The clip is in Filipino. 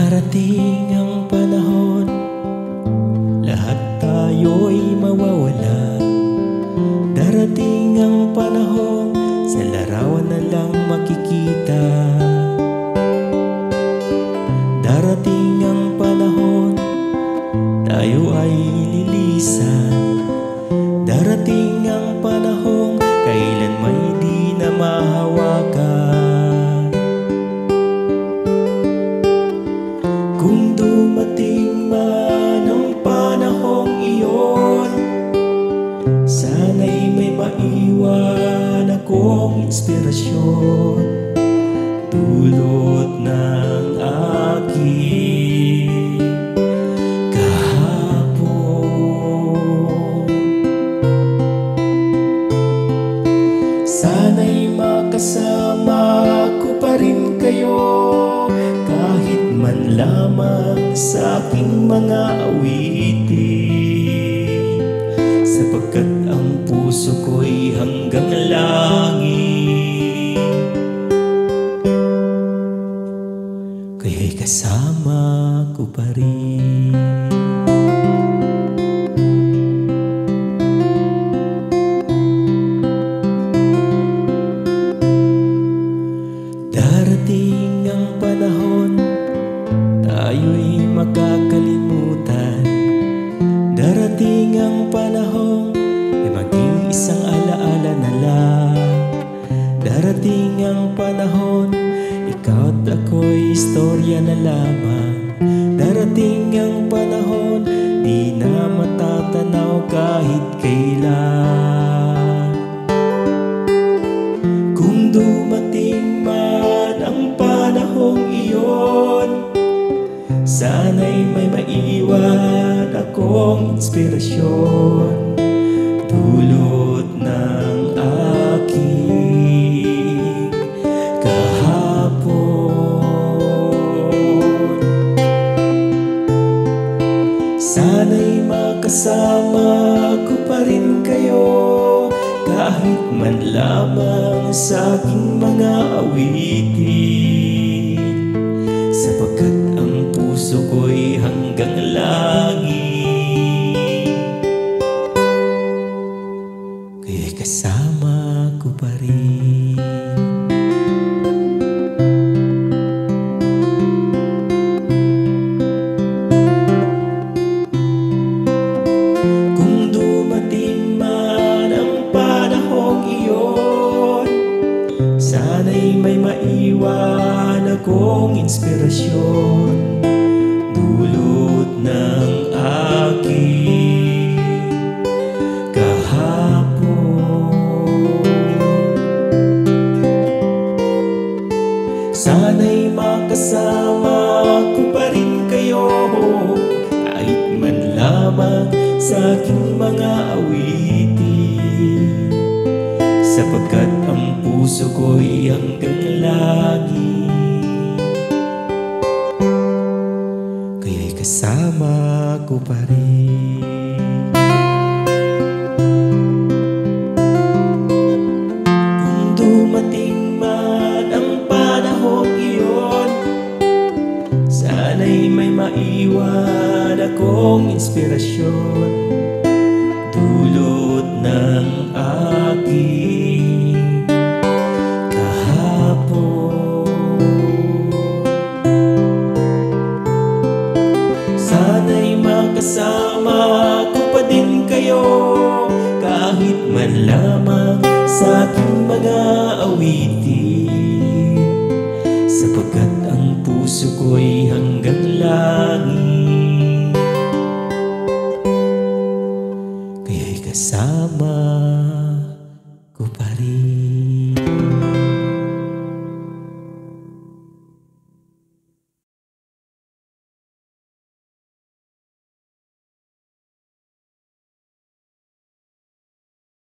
Darating ang panahon, lahat tayo'y mawawala. Darating ang panahon, sa larawan na lang makikita. Darating ang panahon, tayo ay lilisan. Darating ang panahon, kailan may di na mahawakan. Kung dumating man ang panahong iyon, sana'y may maiwan akong inspirasyon, dulot ng aking kahapon. Sana'y makasama ko pa rin kayo, kahit man lamang sa aking mga awitin, sapagkat ang puso ko'y hanggang langit. Kaya'y kasama ko pa rin. Darating ang panahon, tayo'y makakalimutan. Darating ang panahon, ay maging isang alaala na lang. Darating ang panahon, ikaw at ako'y istorya na lamang. Darating ang panahon, di na matatanaw kahit kailan. Kung dumating man ang panahong iyon, sana'y may maiwan akong inspirasyon, dulot ng aking kahapon. Sana'y makasama ko pa rin kayo, kahit man lamang sa aking mga awitin, sapagkat ang puso ko'y hanggang langit. Kaya'y kasama ko pa rin. Kung dumating man ang panahong iyon, sana'y may maiwan akong inspirasyon, dulot ng aking kahapon. Sana'y makasama ko pa rin kayo, kahit man lamang sa aking mga awitin, sapagkat ang puso ko'y hanggang langit. Kaya'y kasama ko pa rin. Kung dumating man ang panahong iyon, sana'y may maiwan akong inspirasyon, dulot ng aking kahapon. Sana'y makasama ko pa din kayo, kahit man lamang sa aking mga awitin, sapagkat ang puso ko'y hanggang langit.